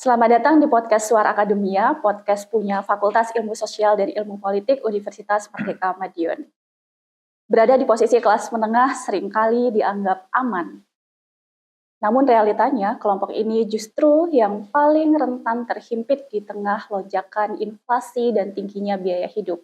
Selamat datang di podcast Suara Akademia, podcast punya Fakultas Ilmu Sosial dan Ilmu Politik Universitas Merdeka Madiun. Berada di posisi kelas menengah seringkali dianggap aman. Namun realitanya kelompok ini justru yang paling rentan terhimpit di tengah lonjakan inflasi dan tingginya biaya hidup.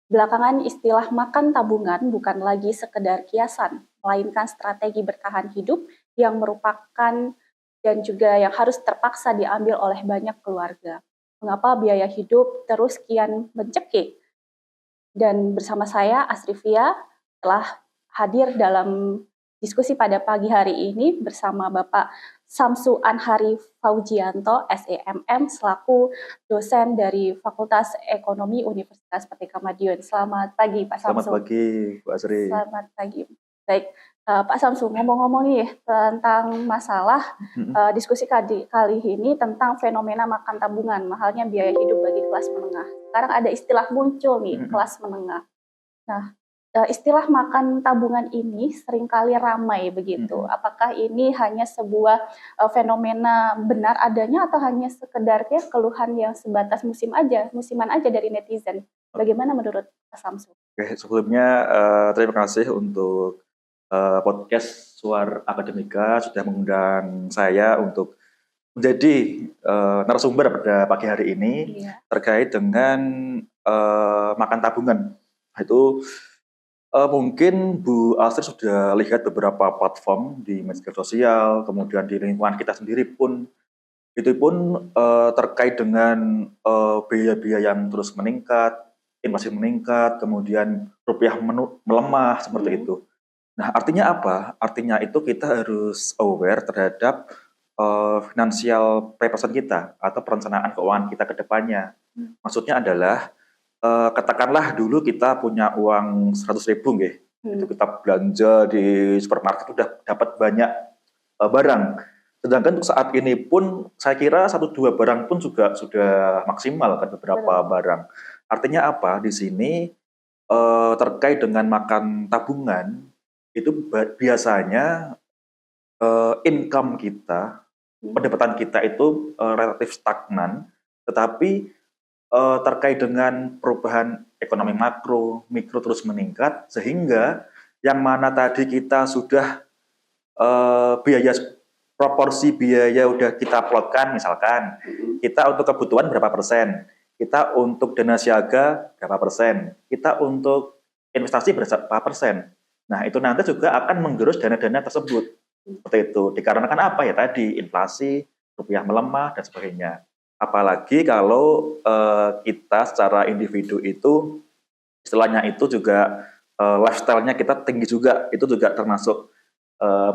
Belakangan istilah makan tabungan bukan lagi sekedar kiasan, melainkan strategi bertahan hidup yang merupakan dan juga yang harus terpaksa diambil oleh banyak keluarga. Mengapa biaya hidup terus kian mencekik? Dan bersama saya, Asrifia, telah hadir dalam diskusi pada pagi hari ini bersama Bapak Samsu Anhari Faujianto, SEMM, selaku dosen dari Fakultas Ekonomi Universitas Merdeka Madiun. Selamat pagi, Pak Samsu. Selamat pagi, Bu Asri. Selamat pagi. Baik, Pak Samsu, ngomong-ngomong nih tentang masalah diskusi kali ini tentang fenomena makan tabungan, mahalnya biaya hidup bagi kelas menengah. Sekarang ada istilah muncul nih, kelas menengah. Nah, istilah makan tabungan ini seringkali ramai begitu. Apakah ini hanya sebuah fenomena benar adanya atau hanya sekedar keluhan yang sebatas musiman aja dari netizen? Bagaimana menurut Pak Samsu? Oke, sebelumnya terima kasih untuk podcast Suara Akademika sudah mengundang saya untuk menjadi narasumber pada pagi hari ini terkait dengan makan tabungan. Itu mungkin Bu Astrid sudah lihat beberapa platform di media sosial, kemudian di lingkungan kita sendiri pun itu pun terkait dengan biaya-biaya yang terus meningkat, inflasi meningkat, kemudian rupiah melemah seperti itu. Nah, artinya apa? Artinya itu kita harus aware terhadap financial preparation kita atau perencanaan keuangan kita ke depannya. Maksudnya adalah katakanlah dulu kita punya uang 100.000 nggih. Itu kita belanja di supermarket udah dapat banyak barang. Sedangkan untuk saat ini pun saya kira 1-2 barang pun juga sudah maksimal kan beberapa barang. Artinya apa? Di sini terkait dengan makan tabungan itu biasanya income kita, pendapatan kita itu relatif stagnan, tetapi terkait dengan perubahan ekonomi makro, mikro terus meningkat, sehingga yang mana tadi kita sudah proporsi biaya udah kita plotkan, misalkan kita untuk kebutuhan berapa persen, kita untuk dana siaga berapa persen, kita untuk investasi berapa persen. Nah, itu nanti juga akan menggerus dana-dana tersebut. Seperti itu. Dikarenakan apa ya tadi? Inflasi, rupiah melemah, dan sebagainya. Apalagi kalau kita secara individu itu, istilahnya itu juga lifestyle-nya kita tinggi juga. Itu juga termasuk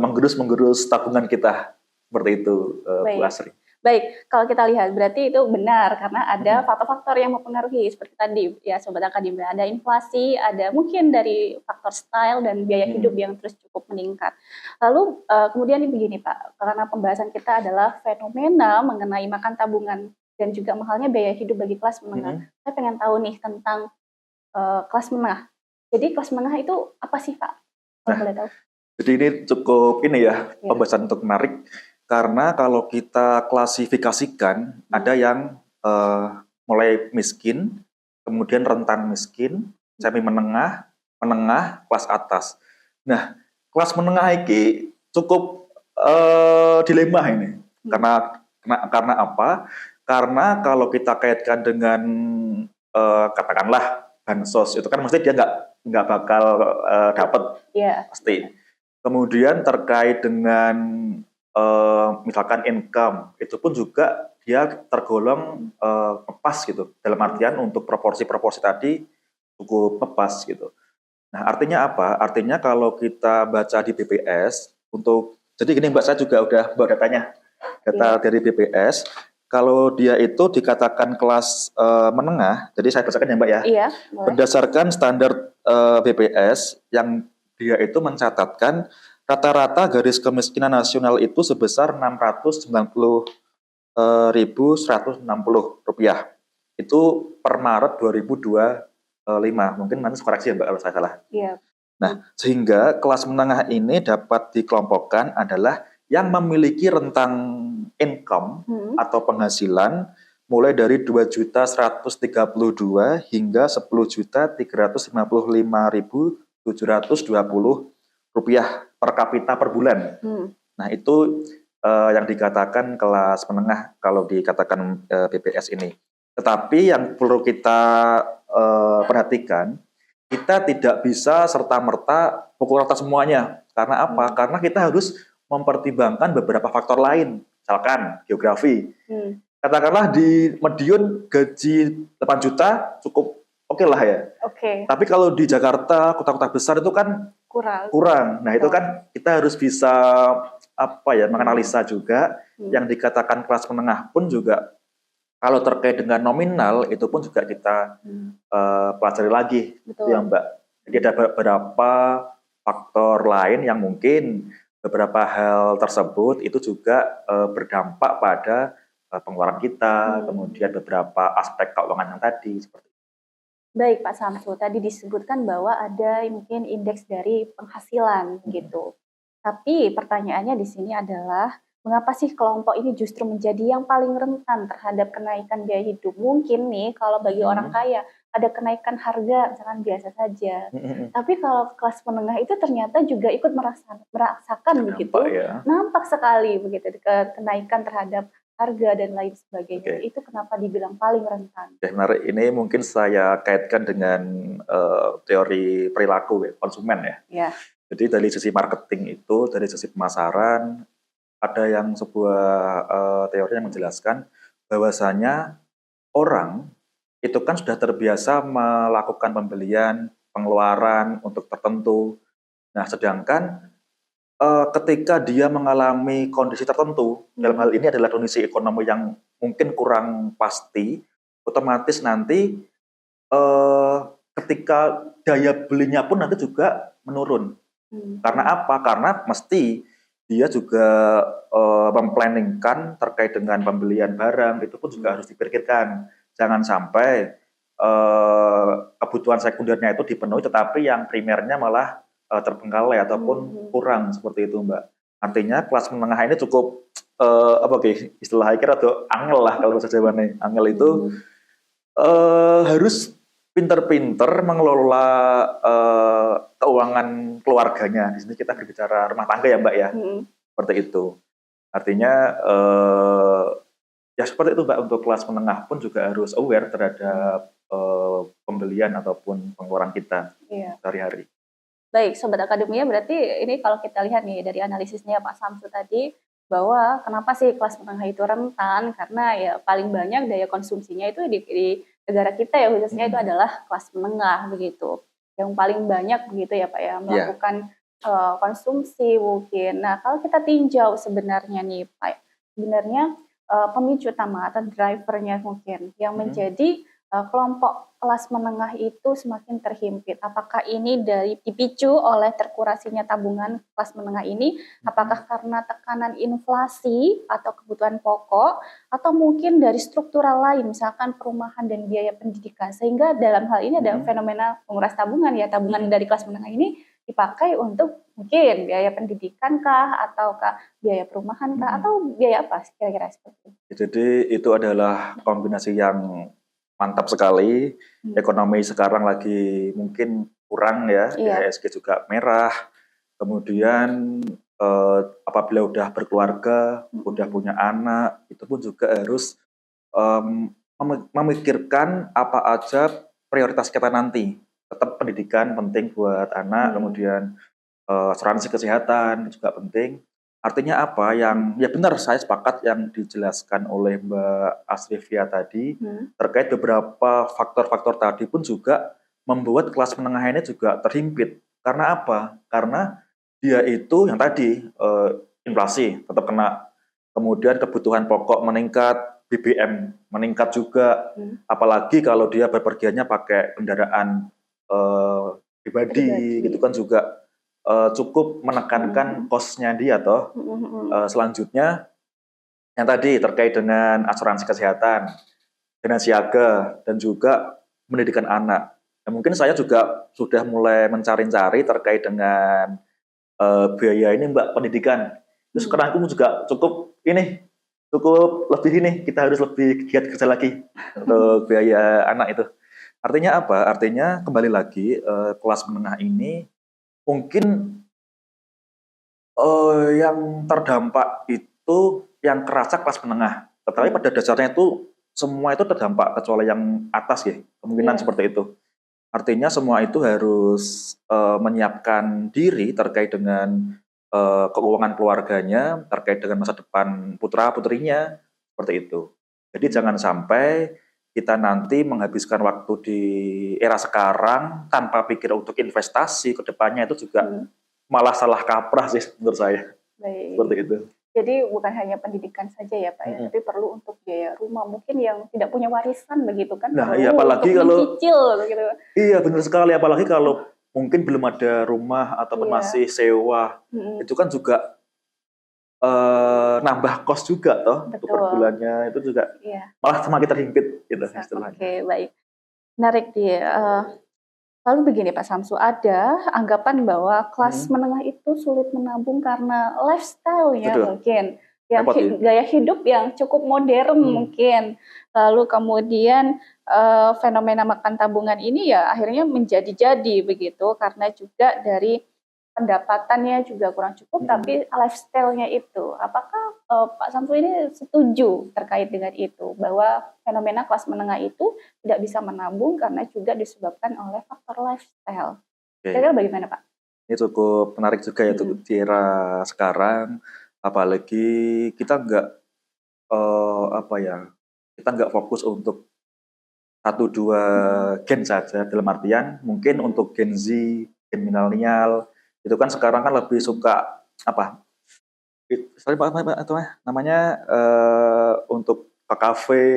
menggerus tabungan kita. Seperti itu, Bu Asri. Baik, kalau kita lihat berarti itu benar karena ada faktor-faktor yang mempengaruhi seperti tadi ya Sobat Akademia, ada inflasi, ada mungkin dari faktor style dan biaya hidup yang terus cukup meningkat. Lalu kemudian ini begini Pak, karena pembahasan kita adalah fenomena mengenai makan tabungan dan juga mahalnya biaya hidup bagi kelas menengah. Saya pengen tahu nih tentang kelas menengah. Jadi kelas menengah itu apa sih Pak? Kalau boleh tahu. Jadi ini cukup pembahasan untuk menarik. Karena kalau kita klasifikasikan, ada yang mulai miskin, kemudian rentan miskin, semi menengah, kelas atas. Nah, kelas menengah ini cukup dilema ini. Karena apa? Karena kalau kita kaitkan dengan katakanlah bansos, itu kan mesti dia nggak bakal dapat, pasti. Kemudian terkait dengan misalkan income, itu pun juga dia tergolong ngepas gitu. Dalam artian untuk proporsi-proporsi tadi cukup ngepas gitu. Nah, artinya apa? Artinya kalau kita baca di BPS, jadi gini Mbak, saya juga udah bawa datanya. Data dari BPS, kalau dia itu dikatakan kelas menengah, jadi saya bacakan ya Mbak ya. Iya, berdasarkan standar BPS yang dia itu mencatatkan rata-rata garis kemiskinan nasional itu sebesar 690 Rp1.160. Itu per Maret 2025. Mungkin nanti koreksi ya Mbak kalau saya salah. Iya. Nah, sehingga kelas menengah ini dapat dikelompokkan adalah yang memiliki rentang income atau penghasilan mulai dari 2.132 hingga 10.355.720 rupiah per kapita per bulan. Nah, itu yang dikatakan kelas menengah kalau dikatakan BPS ini. Tetapi yang perlu kita perhatikan, kita tidak bisa serta-merta pukul rata semuanya. Karena apa? Karena kita harus mempertimbangkan beberapa faktor lain. Misalkan geografi. Katakanlah di Madiun gaji 8 juta cukup oke lah ya. Tapi kalau di Jakarta, kota-kota besar itu kan kurang. Nah, itu kan kita harus bisa menganalisa juga. Yang dikatakan kelas menengah pun juga kalau terkait dengan nominal itu pun juga kita pelajari lagi. Betul. Ya Mbak. Jadi ada beberapa faktor lain yang mungkin beberapa hal tersebut itu juga berdampak pada pengeluaran kita, kemudian beberapa aspek keuangan yang tadi seperti itu. Baik Pak Samsu, tadi disebutkan bahwa ada mungkin indeks dari penghasilan gitu. Tapi pertanyaannya di sini adalah mengapa sih kelompok ini justru menjadi yang paling rentan terhadap kenaikan biaya hidup? Mungkin nih kalau bagi orang kaya ada kenaikan harga misalkan biasa saja. Tapi kalau kelas menengah itu ternyata juga ikut merasakan begitu. Ya. Nampak sekali begitu kenaikan terhadap harga dan lain sebagainya. Itu kenapa dibilang paling rentan? Menarik. Ini mungkin saya kaitkan dengan teori perilaku konsumen ya. Jadi dari sisi marketing itu, dari sisi pemasaran, ada yang sebuah teori yang menjelaskan bahwasanya orang itu kan sudah terbiasa melakukan pembelian, pengeluaran untuk tertentu. Nah, sedangkan ketika dia mengalami kondisi tertentu, dalam hal ini adalah kondisi ekonomi yang mungkin kurang pasti, otomatis nanti ketika daya belinya pun nanti juga menurun. Karena apa? Karena mesti dia juga memplanningkan terkait dengan pembelian barang, itu pun juga harus dipikirkan. Jangan sampai kebutuhan sekundernya itu dipenuhi, tetapi yang primernya malah terbengkalai ataupun kurang seperti itu, Mbak. Artinya kelas menengah ini cukup istilah kira atau angel lah kalau bahasa Jawa nih. Angel itu harus pinter-pinter mengelola keuangan keluarganya. Di sini kita berbicara rumah tangga ya Mbak ya, seperti itu. Artinya ya seperti itu Mbak, untuk kelas menengah pun juga harus aware terhadap pembelian ataupun pengeluaran kita sehari-hari. Baik, Sobat Akademia, berarti ini kalau kita lihat nih dari analisisnya Pak Samsu tadi, bahwa kenapa sih kelas menengah itu rentan, karena ya paling banyak daya konsumsinya itu di negara kita ya khususnya itu adalah kelas menengah begitu. Yang paling banyak begitu ya Pak ya, melakukan konsumsi mungkin. Nah, kalau kita tinjau sebenarnya nih Pak, sebenarnya pemicu utama atau drivernya mungkin yang menjadi kelompok kelas menengah itu semakin terhimpit. Apakah ini dipicu oleh terkurasinya tabungan kelas menengah ini? Apakah karena tekanan inflasi atau kebutuhan pokok? Atau mungkin dari struktural lain, misalkan perumahan dan biaya pendidikan? Sehingga dalam hal ini ada fenomena menguras tabungan ya, tabungan dari kelas menengah ini dipakai untuk mungkin biaya pendidikan kah, ataukah biaya perumahan kah, atau biaya apa kira-kira seperti itu? Jadi itu adalah kombinasi yang mantap sekali. Ekonomi sekarang lagi mungkin kurang ya, IHSG juga merah. Kemudian apabila udah berkeluarga, udah punya anak, itu pun juga harus memikirkan apa aja prioritas kita nanti. Tetap pendidikan penting buat anak, kemudian asuransi kesehatan juga penting. Artinya apa? Yang ya benar, saya sepakat yang dijelaskan oleh Mbak Asrifia tadi terkait beberapa faktor-faktor tadi pun juga membuat kelas menengah ini juga terhimpit. Karena apa? Karena dia itu yang tadi inflasi tetap kena, kemudian kebutuhan pokok meningkat, BBM meningkat juga, apalagi kalau dia bepergiannya pakai kendaraan pribadi, gitu kan juga cukup menekankan kosnya dia toh. Selanjutnya yang tadi terkait dengan asuransi kesehatan, dana siaga, dan juga pendidikan anak. Dan mungkin saya juga sudah mulai mencari-cari terkait dengan biaya ini Mbak, pendidikan. Terus sekarang aku juga cukup lebih kita harus lebih giat kerja lagi untuk biaya anak itu. Artinya apa? Artinya kembali lagi kelas menengah ini mungkin yang terdampak itu yang kerasa kelas menengah. Tetapi pada dasarnya itu semua itu terdampak kecuali yang atas ya, kemungkinan seperti itu. Artinya semua itu harus menyiapkan diri terkait dengan keuangan keluarganya, terkait dengan masa depan putra-putrinya, seperti itu. Jadi jangan sampai kita nanti menghabiskan waktu di era sekarang tanpa pikir untuk investasi ke depannya itu juga malah salah kaprah sih menurut saya. Baik. Seperti itu. Jadi bukan hanya pendidikan saja ya Pak, ya, tapi perlu untuk biaya rumah mungkin yang tidak punya warisan begitu kan, Nah, perlu iya, apalagi untuk kalau mencicil begitu. iya benar sekali, apalagi kalau mungkin belum ada rumah ataupun masih sewa, itu kan juga nambah kos juga toh untuk per bulannya itu juga malah semakin terhimpit gitu istilahnya. Oke, baik. Menarik dia. Lalu begini Pak Samsu, ada anggapan bahwa kelas menengah itu sulit menabung karena lifestyle-nya mungkin, yang gaya hidup yang cukup modern mungkin. Lalu kemudian fenomena makan tabungan ini ya akhirnya menjadi-jadi begitu, karena juga dari pendapatannya juga kurang cukup, tapi lifestyle-nya itu. Apakah Pak Samsu ini setuju terkait dengan itu, bahwa fenomena kelas menengah itu tidak bisa menabung karena juga disebabkan oleh faktor lifestyle? Kira-kira bagaimana Pak? Ini cukup menarik juga ya di era sekarang, apalagi kita nggak fokus untuk 1-2 gen saja, dalam artian mungkin untuk Gen Z, gen milenial, itu kan sekarang kan lebih suka namanya untuk ke kafe,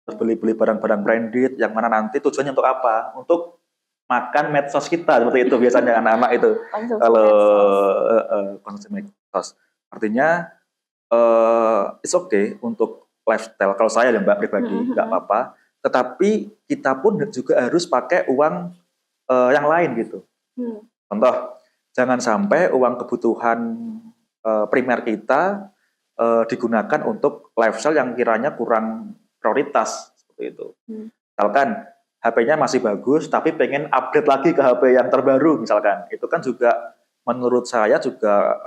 terus beli-beli barang-barang branded, yang mana nanti tujuannya untuk apa? Untuk makan medsos kita, seperti itu biasanya anak-anak itu. Kalau konsumsi medsos. Artinya it's okay untuk lifestyle. Kalau saya ya Mbak pribadi, nggak apa-apa. Tetapi kita pun juga harus pakai uang yang lain gitu. Contoh, jangan sampai uang kebutuhan primer kita digunakan untuk lifestyle yang kiranya kurang prioritas seperti itu. Misalkan HP-nya masih bagus, tapi pengen upgrade lagi ke HP yang terbaru misalkan, itu kan juga menurut saya juga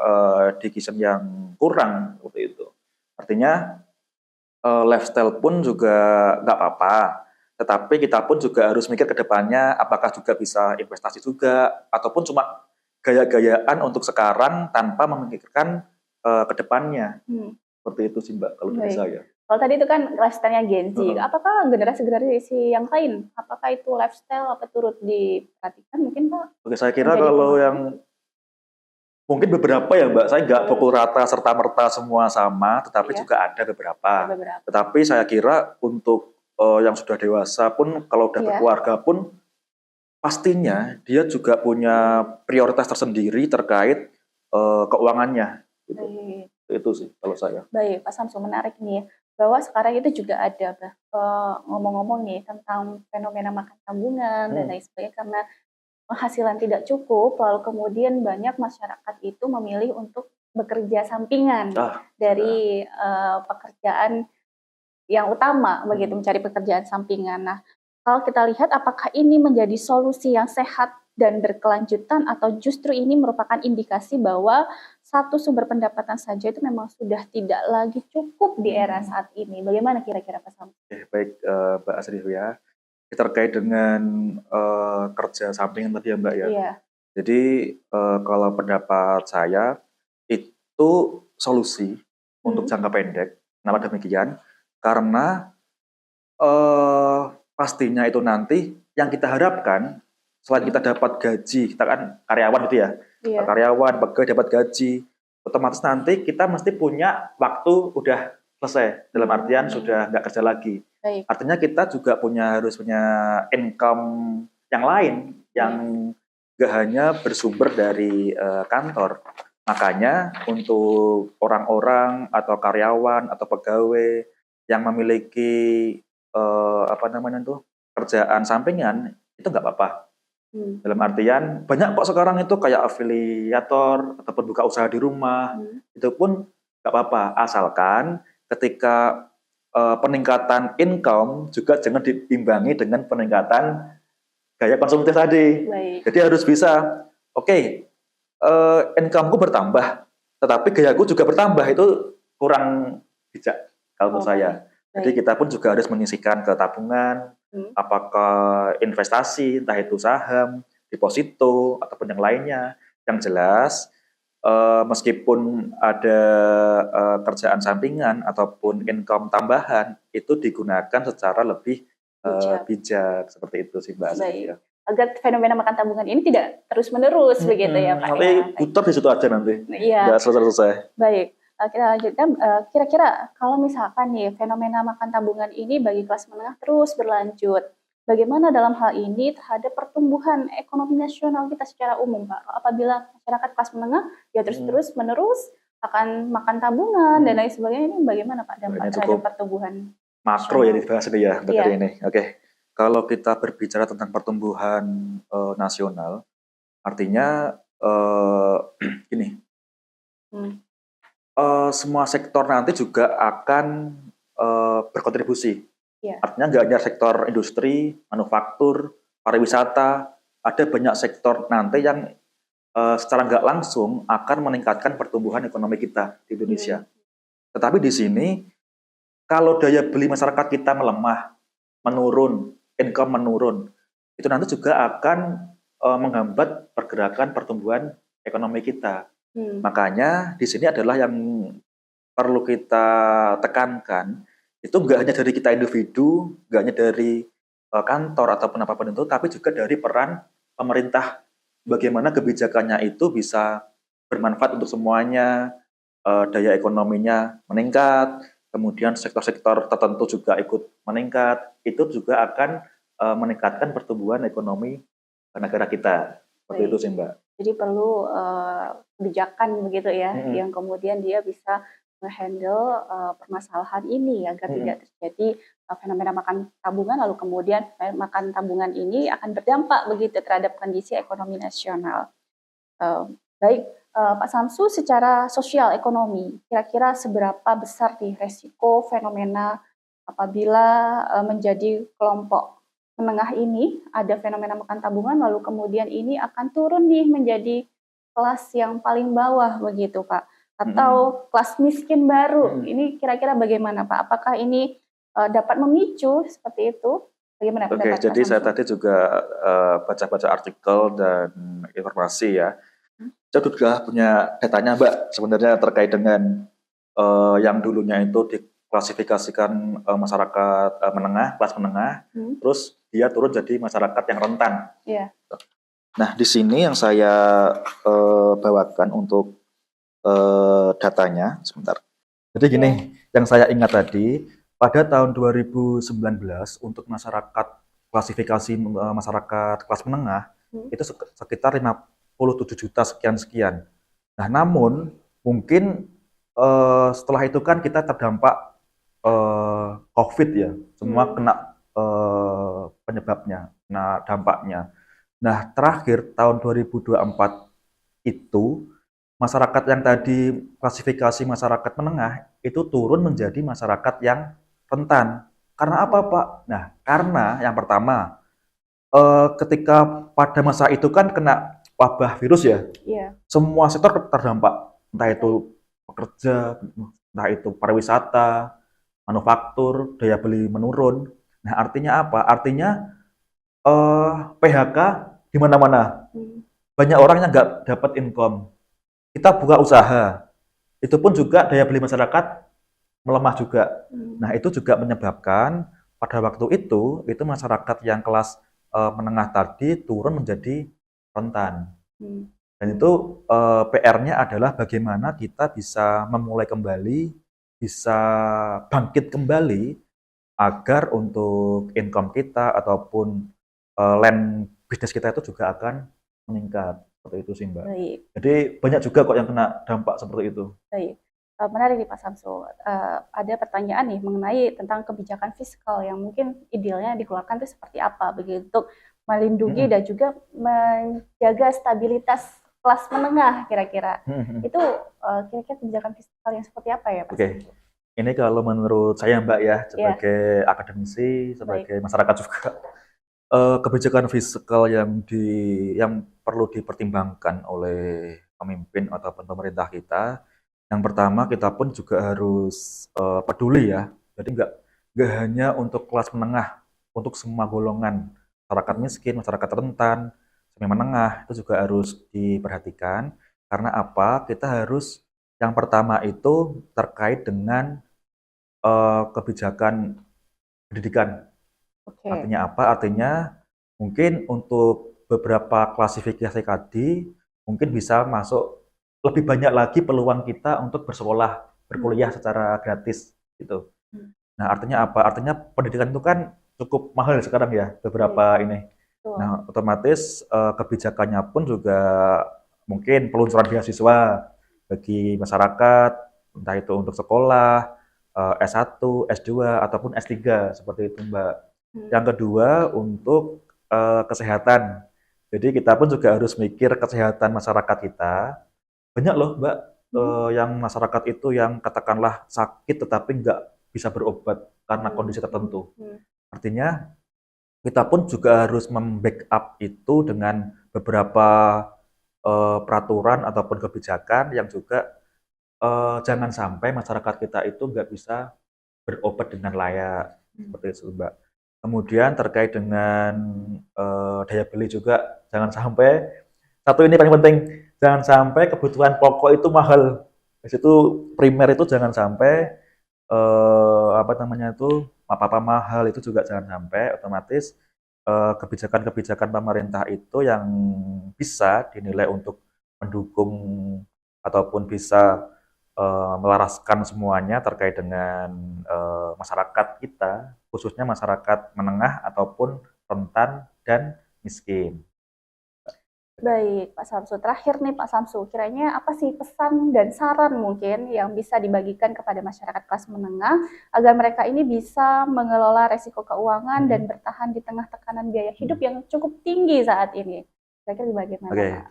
decision yang kurang seperti itu. Artinya lifestyle pun juga nggak apa-apa, tetapi kita pun juga harus mikir ke depannya apakah juga bisa investasi juga, ataupun cuma gaya-gayaan untuk sekarang tanpa memikirkan ke depannya. Seperti itu sih Mbak, kalau dari saya. Kalau tadi itu kan lifestyle-nya Gen Z, apakah generasi-generasi yang lain, apakah itu lifestyle apa turut diperhatikan mungkin Pak? Oke, saya kira kalau yang mungkin beberapa ya Mbak, saya nggak pukul rata serta-merta semua sama, tetapi juga ada beberapa. Tetapi saya kira untuk yang sudah dewasa pun, kalau udah berkeluarga pun, pastinya dia juga punya prioritas tersendiri terkait keuangannya. Gitu. Itu sih kalau saya. Baik, Pak Samsu, menarik nih, bahwa sekarang itu juga ada ngomong-ngomong nih tentang fenomena makan tabungan dan lain sebagainya, karena penghasilan tidak cukup, lalu kemudian banyak masyarakat itu memilih untuk bekerja sampingan dari pekerjaan yang utama, begitu, mencari pekerjaan sampingan. Nah, kalau kita lihat apakah ini menjadi solusi yang sehat dan berkelanjutan, atau justru ini merupakan indikasi bahwa satu sumber pendapatan saja itu memang sudah tidak lagi cukup di era saat ini. Bagaimana kira-kira Pak Samsu? Baik Mbak Asrifia, terkait dengan kerja sampingan tadi ya Mbak ya. Jadi kalau pendapat saya itu solusi untuk jangka pendek. Kenapa demikian? Karena pastinya itu nanti yang kita harapkan selain kita dapat gaji, kita kan karyawan gitu ya, karyawan, pegawai dapat gaji, otomatis nanti kita mesti punya waktu udah selesai, dalam artian sudah nggak kerja lagi. Artinya kita juga harus punya income yang lain, yang nggak hanya bersumber dari kantor. Makanya untuk orang-orang atau karyawan atau pegawai yang memiliki kerjaan sampingan itu nggak apa-apa. Dalam artian banyak kok sekarang itu kayak afiliator ataupun buka usaha di rumah, itu pun nggak apa-apa asalkan ketika peningkatan income juga jangan diimbangi dengan peningkatan gaya konsumtif tadi. Baik. Jadi harus bisa, oke, income-ku bertambah, tetapi gayaku juga bertambah, itu kurang bijak kalau menurut saya. Jadi kita pun juga harus menyisihkan ke tabungan, apakah investasi, entah itu saham, deposito, ataupun yang lainnya. Yang jelas, meskipun ada kerjaan sampingan ataupun income tambahan, itu digunakan secara lebih bijak. Seperti itu sih Mbak. Baik. Agar fenomena makan tabungan ini tidak terus-menerus begitu ya Pak. Nanti putar di situ aja nanti. Iya. Nggak selesai-selesai. Baik. Kita lanjutkan, kira-kira kalau misalkan nih fenomena makan tabungan ini bagi kelas menengah terus berlanjut, bagaimana dalam hal ini terhadap pertumbuhan ekonomi nasional kita secara umum Pak? Apabila masyarakat kelas menengah ya terus menerus akan makan tabungan dan lain sebagainya, ini bagaimana Pak dampak terhadap pertumbuhan makro ya dibahas ini ya untuk hari ini. Oke. Kalau kita berbicara tentang pertumbuhan nasional, artinya gini, semua sektor nanti juga akan berkontribusi. Artinya nggak hanya sektor industri, manufaktur, pariwisata, ada banyak sektor nanti yang secara nggak langsung akan meningkatkan pertumbuhan ekonomi kita di Indonesia. Tetapi di sini, kalau daya beli masyarakat kita melemah, menurun, income menurun, itu nanti juga akan menghambat pergerakan pertumbuhan ekonomi kita. Makanya di sini adalah yang perlu kita tekankan, itu nggak hanya dari kita individu, nggak hanya dari kantor ataupun apapun itu, tapi juga dari peran pemerintah. Bagaimana kebijakannya itu bisa bermanfaat untuk semuanya, daya ekonominya meningkat, kemudian sektor-sektor tertentu juga ikut meningkat, itu juga akan meningkatkan pertumbuhan ekonomi negara kita. Seperti itu sih Mbak. Jadi perlu kebijakan begitu ya, yang kemudian dia bisa menghandle permasalahan ini agar tidak terjadi fenomena makan tabungan, lalu kemudian makan tabungan ini akan berdampak begitu terhadap kondisi ekonomi nasional. Baik, Pak Samsu, secara sosial ekonomi, kira-kira seberapa besar nih resiko fenomena apabila menjadi kelompok menengah ini ada fenomena makan tabungan, lalu kemudian ini akan turun nih menjadi kelas yang paling bawah begitu Pak, atau kelas miskin baru. Ini kira-kira bagaimana Pak? Apakah ini dapat memicu seperti itu? Bagaimana pendapat Pak jadi Samsu? saya tadi juga baca-baca artikel dan informasi ya. Saya juga punya datanya Mbak, sebenarnya terkait dengan yang dulunya itu diklasifikasikan masyarakat menengah, kelas menengah, terus dia turun jadi masyarakat yang rentan. Nah, di sini yang saya bawakan untuk datanya, sebentar. Jadi gini, yang saya ingat tadi, pada tahun 2019 untuk masyarakat klasifikasi masyarakat kelas menengah, itu sekitar 57 juta sekian-sekian. Nah, namun mungkin setelah itu kan kita terdampak COVID ya, semua kena penyebabnya, kena dampaknya. Nah, terakhir tahun 2024 itu masyarakat yang tadi klasifikasi masyarakat menengah itu turun menjadi masyarakat yang rentan. Karena apa Pak? Nah, karena yang pertama, ketika pada masa itu kan kena wabah virus ya, semua sektor terdampak, entah itu pekerja, entah itu pariwisata, manufaktur, daya beli menurun. Nah, artinya apa? Artinya PHK di mana-mana. Banyak orang yang nggak dapat income. Kita buka usaha, itu pun juga daya beli masyarakat melemah juga. Nah, itu juga menyebabkan pada waktu itu masyarakat yang kelas menengah tadi turun menjadi rentan. Dan itu PR-nya adalah bagaimana kita bisa memulai kembali, bisa bangkit kembali agar untuk income kita ataupun land bisnis kita itu juga akan meningkat. Seperti itu sih Mbak. Baik, Jadi banyak juga kok yang kena dampak seperti itu. baik. Menarik nih Pak Samsul. Ada pertanyaan nih mengenai tentang kebijakan fiskal yang mungkin idealnya dikeluarkan itu seperti apa begitu untuk melindungi Mm-mm. dan juga menjaga stabilitas kelas menengah kira-kira. Mm-mm. Itu kira-kira kebijakan fiskal yang seperti apa ya Pak Oke, Samsul? ini kalau menurut saya Mbak ya, Ya, sebagai akademisi, baik. sebagai masyarakat juga, kebijakan fiskal yang perlu dipertimbangkan oleh pemimpin ataupun pemerintah kita. Yang pertama kita pun juga harus peduli ya. Jadi nggak hanya untuk kelas menengah, untuk semua golongan masyarakat Hmm. miskin, masyarakat rentan, semi menengah itu juga harus diperhatikan. Karena apa? Kita harus yang pertama itu terkait dengan kebijakan pendidikan. Oke. Artinya apa? Artinya mungkin untuk beberapa klasifikasi tadi mungkin bisa masuk lebih banyak lagi peluang kita untuk bersekolah, Hmm. berkuliah secara gratis gitu. Hmm. Nah, artinya apa? Artinya pendidikan itu kan cukup mahal sekarang ya, Baik, beberapa ini. betul. Nah, otomatis kebijakannya pun juga mungkin peluncuran beasiswa bagi masyarakat, entah itu untuk sekolah, S1, S2, ataupun S3, seperti itu, Mbak. Hmm. Yang kedua, untuk kesehatan. Jadi kita pun juga harus mikir kesehatan masyarakat kita. Banyak loh, Mbak, Hmm. yang masyarakat itu yang katakanlah sakit tetapi nggak bisa berobat karena Hmm. kondisi tertentu. Hmm. Artinya kita pun juga harus membackup itu dengan beberapa peraturan ataupun kebijakan yang juga jangan sampai masyarakat kita itu nggak bisa berobat dengan layak, Hmm. seperti itu Mbak. Kemudian terkait dengan daya beli juga, jangan sampai, satu ini paling penting, jangan sampai kebutuhan pokok itu mahal. Di situ primer itu jangan sampai apa namanya itu apa-apa mahal itu juga jangan sampai, otomatis kebijakan-kebijakan pemerintah itu yang bisa dinilai untuk mendukung ataupun bisa melaraskan semuanya terkait dengan masyarakat kita, khususnya masyarakat menengah ataupun rentan dan miskin. Baik, Pak Samsu. Terakhir nih Pak Samsu, kiranya apa sih pesan dan saran mungkin yang bisa dibagikan kepada masyarakat kelas menengah agar mereka ini bisa mengelola resiko keuangan dan Mm-mm. bertahan di tengah tekanan biaya hidup Mm. yang cukup tinggi saat ini? Kira-kira bagaimana, Oke, Pak?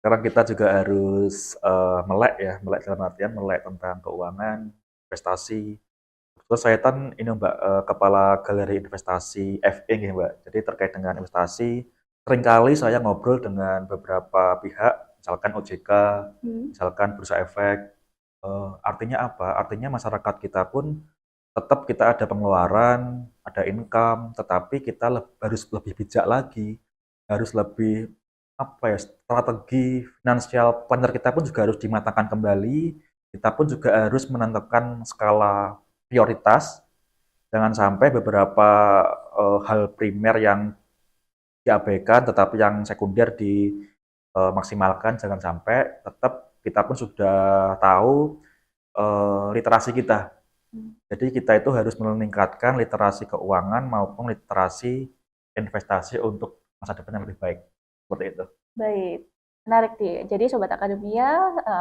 sekarang kita juga harus melek ya, melek dalam artian melek tentang keuangan, investasi. Terus saya kan ini Mbak, kepala galeri investasi FE nih Mbak. Jadi terkait dengan investasi, seringkali saya ngobrol dengan beberapa pihak, misalkan OJK, Hmm. misalkan Bursa Efek. Artinya apa? Artinya masyarakat kita pun tetap kita ada pengeluaran, ada income, tetapi kita harus lebih bijak lagi, harus lebih apa ya, strategi finansial planner kita pun juga harus dimatangkan kembali. Kita pun juga harus menentukan skala prioritas, jangan sampai beberapa hal primer yang diabaikan, tetapi yang sekunder dimaksimalkan, jangan sampai. Tetap kita pun sudah tahu literasi kita. Hmm. Jadi kita itu harus meningkatkan literasi keuangan maupun literasi investasi untuk masa depan yang lebih baik. Seperti itu. Baik, menarik nih. Jadi Sobat Akademia,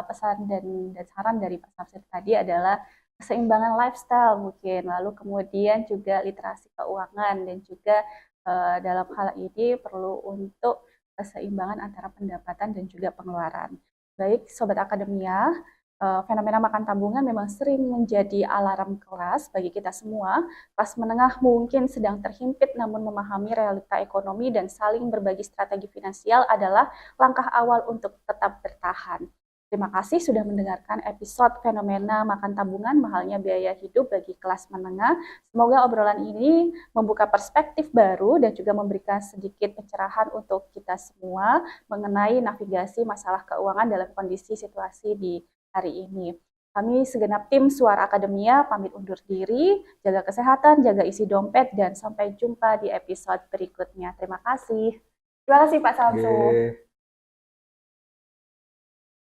pesan dan saran dari Pak Samsir tadi adalah keseimbangan lifestyle mungkin, lalu kemudian juga literasi keuangan dan juga dalam hal ini perlu untuk keseimbangan antara pendapatan dan juga pengeluaran. Baik, Sobat Akademia, fenomena makan tabungan memang sering menjadi alarm kelas bagi kita semua. Kelas menengah mungkin sedang terhimpit, namun memahami realita ekonomi dan saling berbagi strategi finansial adalah langkah awal untuk tetap bertahan. Terima kasih sudah mendengarkan episode fenomena makan tabungan mahalnya biaya hidup bagi kelas menengah. Semoga obrolan ini membuka perspektif baru dan juga memberikan sedikit pencerahan untuk kita semua mengenai navigasi masalah keuangan dalam kondisi situasi di hari ini. Kami segenap tim Suara Akademia pamit undur diri, jaga kesehatan, jaga isi dompet, dan sampai jumpa di episode berikutnya. Terima kasih. Terima kasih Pak Samsu. Oke.